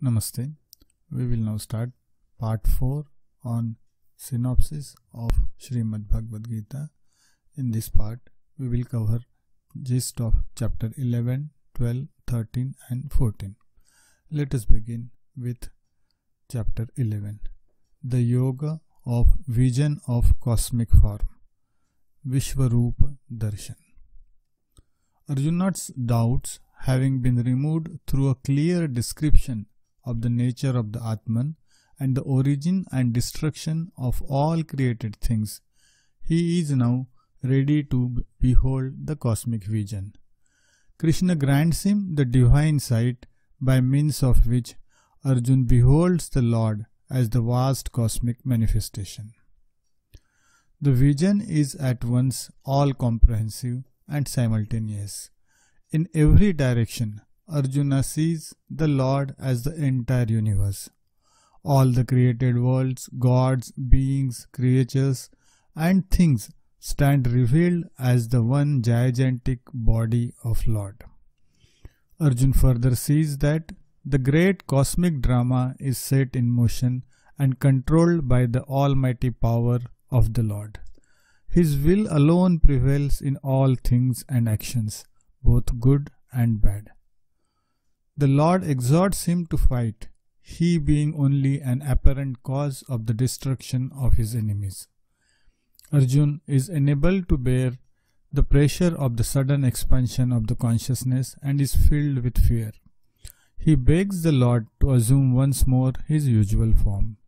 Namaste. We will now start part 4 on synopsis of Srimad Bhagavad Gita. In this part, we will cover gist of chapter 11, 12, 13 and 14. Let us begin with chapter 11. The Yoga of Vision of Cosmic Form. Vishwarupa Darshan. Arjuna's doubts having been removed through a clear description of the nature of the Atman and the origin and destruction of all created things, he is now ready to behold the cosmic vision. Krishna grants him the divine sight by means of which Arjuna beholds the Lord as the vast cosmic manifestation. The vision is at once all-comprehensive and simultaneous. In every direction, Arjuna sees the Lord as the entire universe. All the created worlds, gods, beings, creatures, and things stand revealed as the one gigantic body of Lord. Arjuna further sees that the great cosmic drama is set in motion and controlled by the almighty power of the Lord. His will alone prevails in all things and actions, both good and bad. The Lord exhorts him to fight, he being only an apparent cause of the destruction of his enemies. Arjuna is enabled to bear the pressure of the sudden expansion of the consciousness and is filled with fear. He begs the Lord to assume once more his usual form.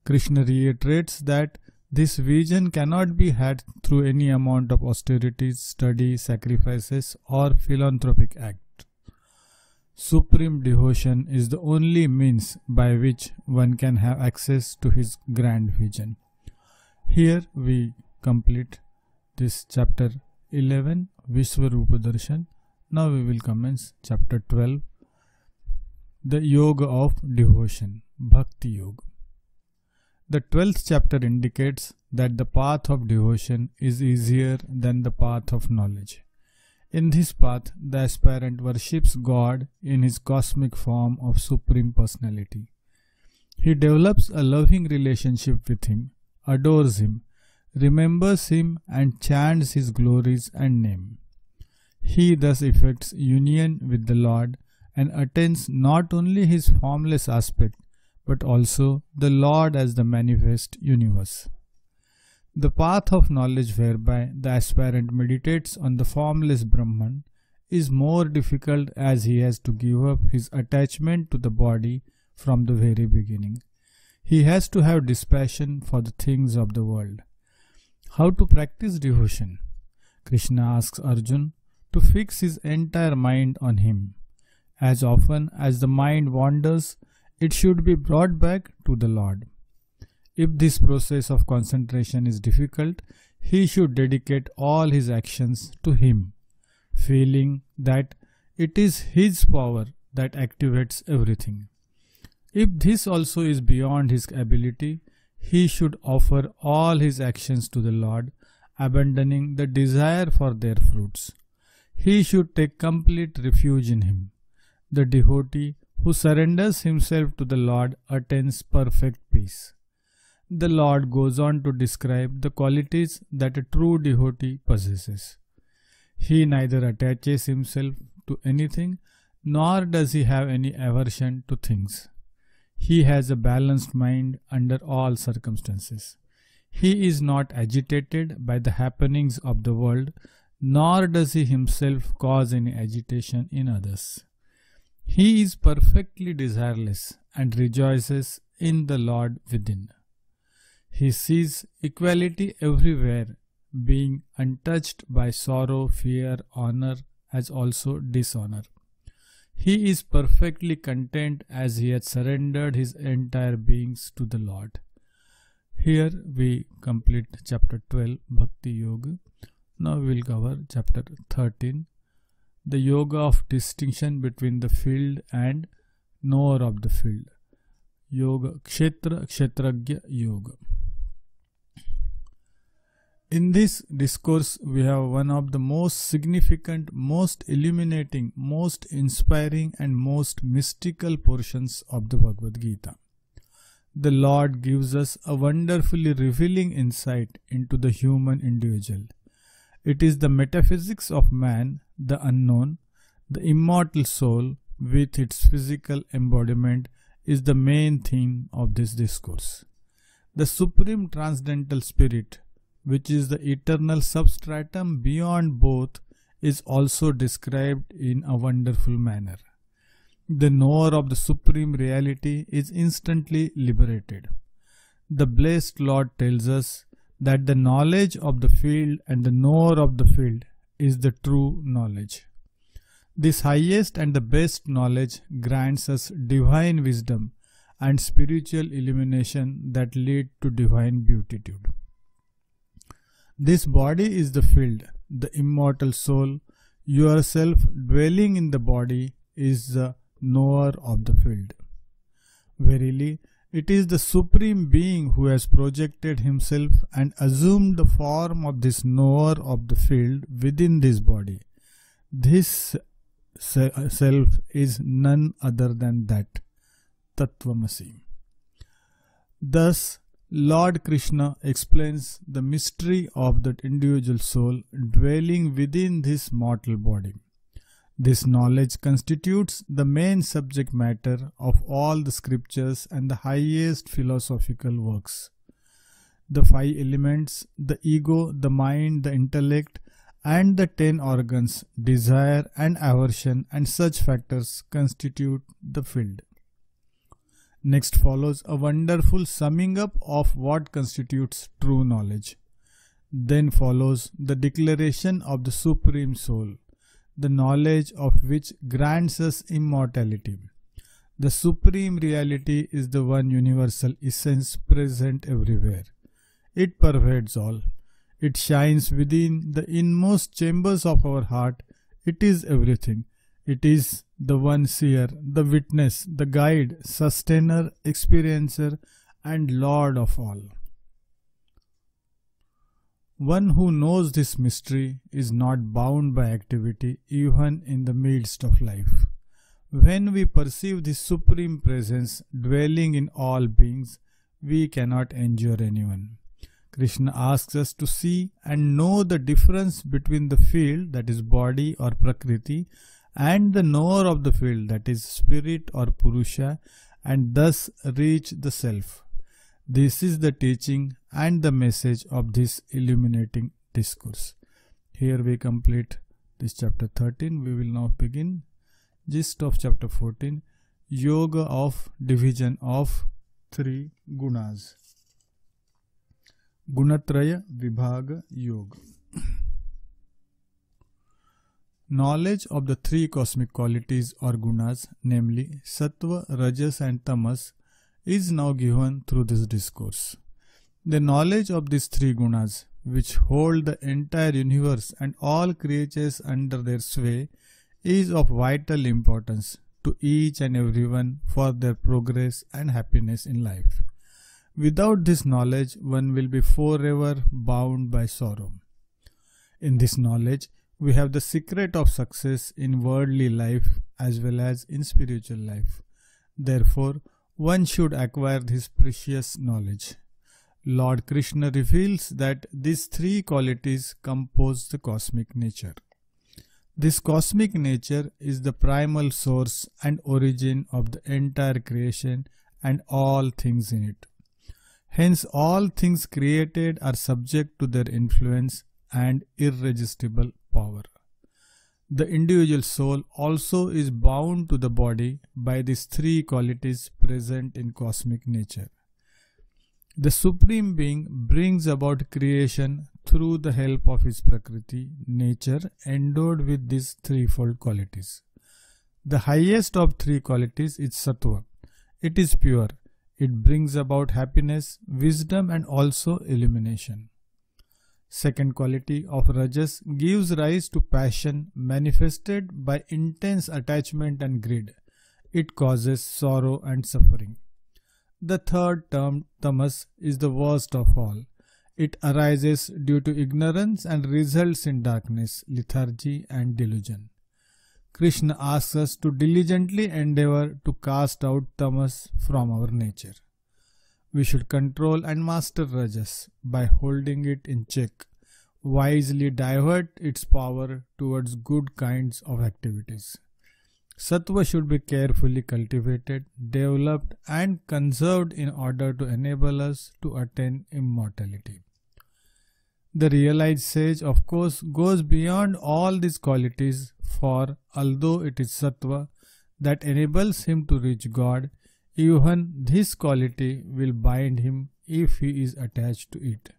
Krishna reiterates that this vision cannot be had through any amount of austerities, study, sacrifices, or philanthropic act. Supreme devotion is the only means by which one can have access to his grand vision. Here we complete this chapter 11, Vishwarupa Darshan. Now we will commence chapter 12, the Yoga of Devotion, Bhakti Yoga. The 12th chapter indicates that the path of devotion is easier than the path of knowledge. In this path, the aspirant worships God in his cosmic form of Supreme Personality. He develops a loving relationship with him, adores him, remembers him and chants his glories and name. He thus effects union with the Lord and attains not only his formless aspect but also the Lord as the manifest universe. The path of knowledge whereby the aspirant meditates on the formless Brahman is more difficult as he has to give up his attachment to the body from the very beginning. He has to have dispassion for the things of the world. How to practice devotion? Krishna asks Arjuna to fix his entire mind on him. As often as the mind wanders, it should be brought back to the Lord. If this process of concentration is difficult, he should dedicate all his actions to him, feeling that it is his power that activates everything. If this also is beyond his ability, he should offer all his actions to the Lord, abandoning the desire for their fruits. He should take complete refuge in him. The devotee who surrenders himself to the Lord attains perfect peace. The Lord goes on to describe the qualities that a true devotee possesses. He neither attaches himself to anything, nor does he have any aversion to things. He has a balanced mind under all circumstances. He is not agitated by the happenings of the world, nor does he himself cause any agitation in others. He is perfectly desireless and rejoices in the Lord within. He sees equality everywhere, being untouched by sorrow, fear, honor, as also dishonor. He is perfectly content as he has surrendered his entire beings to the Lord. Here we complete chapter 12, Bhakti Yoga. Now we will cover chapter 13, the Yoga of distinction between the field and knower of the field. Yoga Kshetra Kshetragya Yoga. In this discourse, we have one of the most significant, most illuminating, most inspiring and most mystical portions of the Bhagavad Gita. The Lord gives us a wonderfully revealing insight into the human individual. It is the metaphysics of man, the unknown, the immortal soul with its physical embodiment is the main theme of this discourse. The supreme transcendental spirit, which is the eternal substratum beyond both, is also described in a wonderful manner. The knower of the supreme reality is instantly liberated. The blessed Lord tells us that the knowledge of the field and the knower of the field is the true knowledge. This highest and the best knowledge grants us divine wisdom and spiritual illumination that lead to divine beatitude. This body is the field, the immortal soul. Yourself dwelling in the body is the knower of the field. Verily, it is the Supreme Being who has projected himself and assumed the form of this knower of the field within this body. This self is none other than that Tattvamasi. Thus, Lord Krishna explains the mystery of that individual soul dwelling within this mortal body. This knowledge constitutes the main subject matter of all the scriptures and the highest philosophical works. The five elements, the ego, the mind, the intellect, and the 10 organs, desire and aversion and such factors constitute the field. Next follows a wonderful summing up of what constitutes true knowledge. Then follows the declaration of the Supreme Soul, the knowledge of which grants us immortality. The Supreme Reality is the one universal essence present everywhere. It pervades all. It shines within the inmost chambers of our heart. It is everything. It is the one seer, the witness, the guide, sustainer, experiencer, and Lord of all. One who knows this mystery is not bound by activity even in the midst of life. When we perceive this Supreme Presence dwelling in all beings, we cannot injure anyone. Krishna asks us to see and know the difference between the field, that is body or Prakriti, and the knower of the field, that is spirit or Purusha, and thus reach the self. This is the teaching and the message of this illuminating discourse. Here we complete this chapter 13. We will now begin gist of chapter 14, Yoga of division of 3 gunas. Gunatraya Vibhaga Yoga. Knowledge of the 3 cosmic qualities or gunas, namely Sattva, Rajas and Tamas, is now given through this discourse. The knowledge of these 3 gunas, which hold the entire universe and all creatures under their sway, is of vital importance to each and everyone for their progress and happiness in life. Without this knowledge, one will be forever bound by sorrow. In this knowledge, we have the secret of success in worldly life as well as in spiritual life. Therefore, one should acquire this precious knowledge. Lord Krishna reveals that these 3 qualities compose the cosmic nature. This cosmic nature is the primal source and origin of the entire creation and all things in it. Hence, all things created are subject to their influence and irresistible power. The individual soul also is bound to the body by these 3 qualities present in cosmic nature. The Supreme Being brings about creation through the help of his Prakriti, nature, endowed with these 3-fold qualities. The highest of 3 qualities is Sattva. It is pure. It brings about happiness, wisdom and also illumination. Second quality of Rajas gives rise to passion manifested by intense attachment and greed. It causes sorrow and suffering. The third term, Tamas, is the worst of all. It arises due to ignorance and results in darkness, lethargy and delusion. Krishna asks us to diligently endeavor to cast out tamas from our nature. We should control and master rajas by holding it in check, wisely divert its power towards good kinds of activities. Sattva should be carefully cultivated, developed and conserved in order to enable us to attain immortality. The realized sage, of course, goes beyond all these qualities, for although it is sattva that enables him to reach God, even this quality will bind him if he is attached to it.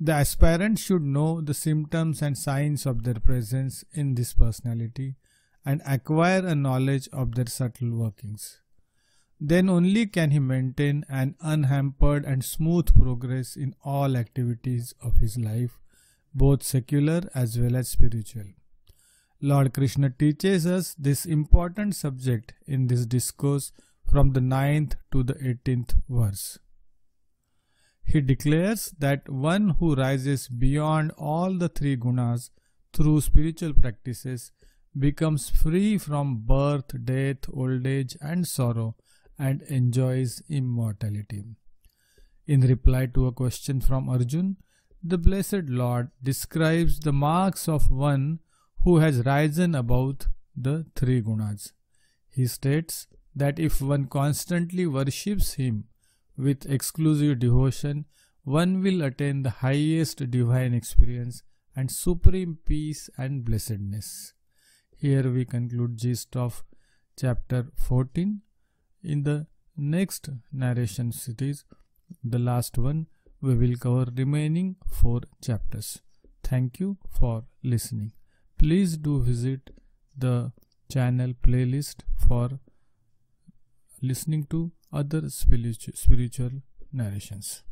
The aspirant should know the symptoms and signs of their presence in this personality and acquire a knowledge of their subtle workings. Then only can he maintain an unhampered and smooth progress in all activities of his life, both secular as well as spiritual. Lord Krishna teaches us this important subject in this discourse from the 9th to the 18th verse. He declares that one who rises beyond all the three gunas through spiritual practices becomes free from birth, death, old age and sorrow and enjoys immortality. In reply to a question from Arjun, the Blessed Lord describes the marks of one who has risen above the three gunas. He states that if one constantly worships him with exclusive devotion, one will attain the highest divine experience and supreme peace and blessedness. Here we conclude gist of chapter 14. In the next narration series, the last one, we will cover remaining 4 chapters. Thank you for listening. Please do visit the channel playlist for listening to other spiritual narrations.